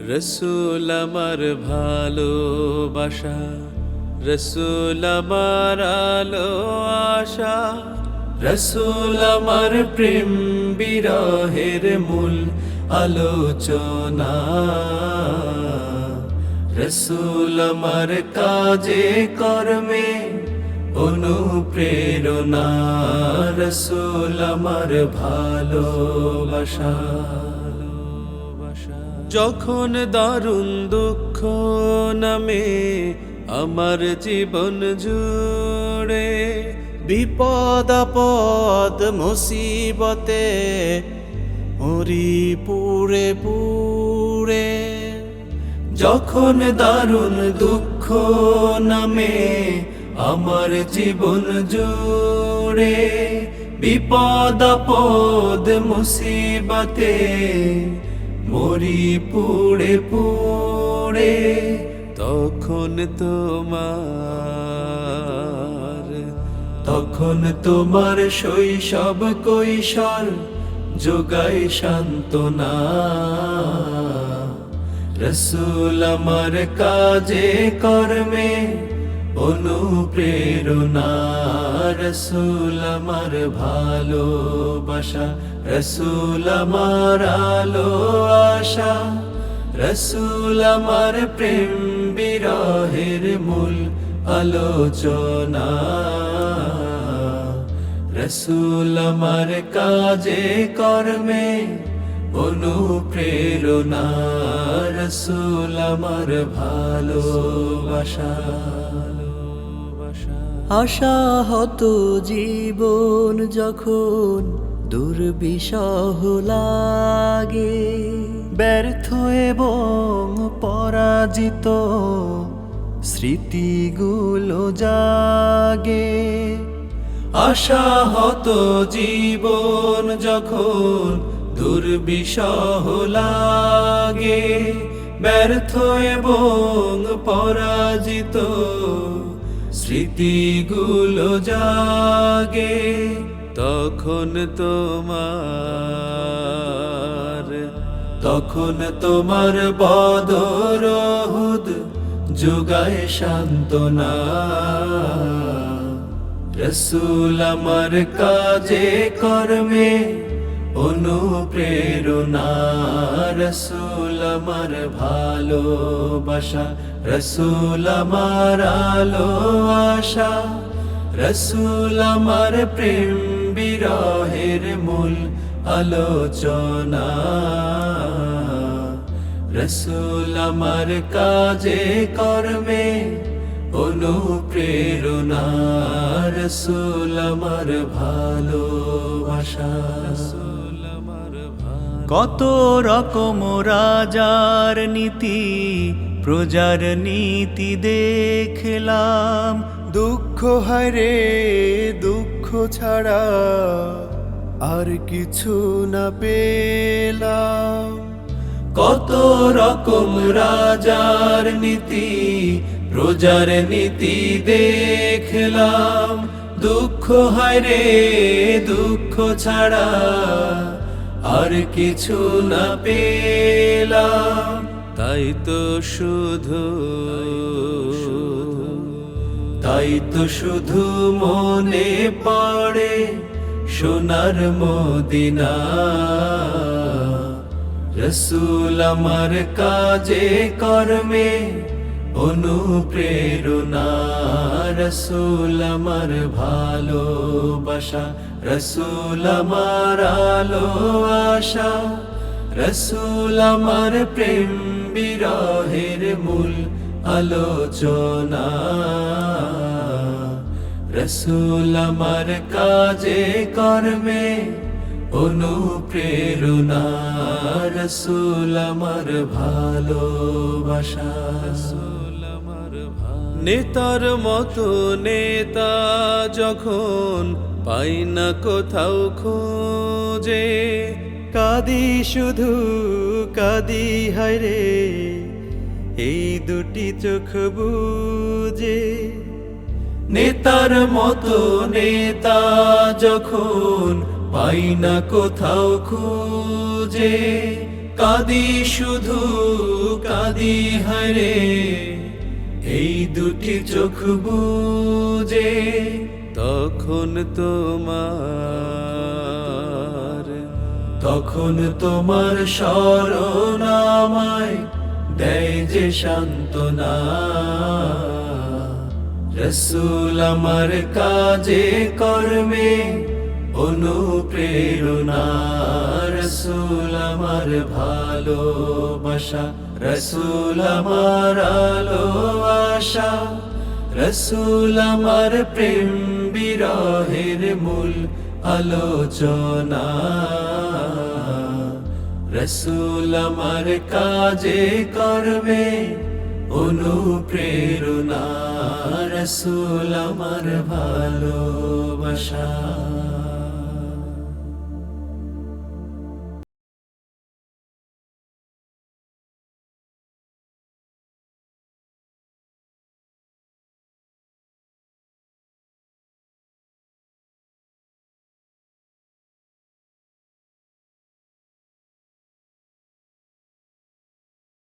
রসূল আমার ভালোবাসা, রসূল আমার আলো আশা, রসূল আমার প্রেম বিরহের মূল আলোচনা। রসূল আমার কাজে কর্মে অনুপ্রেরণা, রসূল আমার ভালোবাসা। যখন দারুণ দুঃখ নামে আমার জীবন জুড়ে, বিপদ আপদ মুসিবতে মরি পুড়ে পুড়ে। যখন দারুণ দুঃখ নামে আমার জীবন জুড়ে, বিপদ আপদ মুসিবতে মরি পুড়ে পুড়ে, তখন তোমার শৈশব কৈশোর যোগায় সান্ত্বনা। রসূল আমার কাজে কর্মে অনুপ্রেরণা, রসূল আমার ভালোবাসা, রসূল আমার আলো আশা, রসূল আমার প্রেম বিরহের মূল আলোচনা। রসূল আমার কাজে কর্মে অনুপ্রেরণা, রসূল আমার ভালোবাসা। আশাহত জীবন যখন দুর্বিষহ লাগে, ব্যর্থ এবং পরাজিত স্মৃতিগুলো জাগে। আশাহত জীবন যখন দুর্বিষহ লাগে, ব্যর্থ এবং পরাজিত স্মৃতিগুলো জাগে, তখন তোমার বদর উহুদ যোগায় সান্ত্বনা। রসূল আমার কাজে কর্মে অনুপ্রেরণা, রসূল আমার ভালোবাসা, রসূল আমার আলো আশা, রসূল আমার প্রেম বিরহের মূল আলোচনা। রসূল আমার কাজে কর্মে অনুপ্রেরণা, রসূল আমার ভালোবাসা। কত রকম রাজার নীতি প্রজার নীতি দেখলাম, দুঃখ হায়রে দুঃখ ছাড়া আর কিছু না পেলাম। কত রকম রাজার নীতি প্রজার নীতি দেখলাম, দুঃখ হায়রে দুঃখ ছাড়া আর কিছু না পেলাম। তাই তো শুধু মনে পড়ে সোনার মদিনা। রসূল আমার কাজে কর্মে অনুপ্রেরণা, রসূল আমার ভালোবাসা, রসূল আমার আলো আশা, রসূল আমার প্রেম বিরহের মূল আলোচনা। রসূল আমার কাজে কর্মে অনুপ্রেরণা, রসূল আমার ভালোবাসা। নেতার মতো নেতা যখন পাই না কোথাও খোঁজে, কাঁদি শুধু কাঁদি হায়রে এই দুটি চোখ বুজে। নেতার মতো নেতা যখন পাই না কোথাও খুঁজে, কাঁদি শুধু কাঁদি হায়রে এই দুটি চোখ বুজে তখন তোমার স্মরণ আমায় দেয় যে সান্ত্বনা রসূল আমার কাজে কর্মে অনুপ্রেরণা রসূল আমার ভালোবাসা রসূল আমার আলো আশা রসূল আমার প্রেম বিরহের মূল আলোচনা রসূল আমার কাজে কর্মে অনুপ্রেরণা রসূল আমার ভালোবাসা।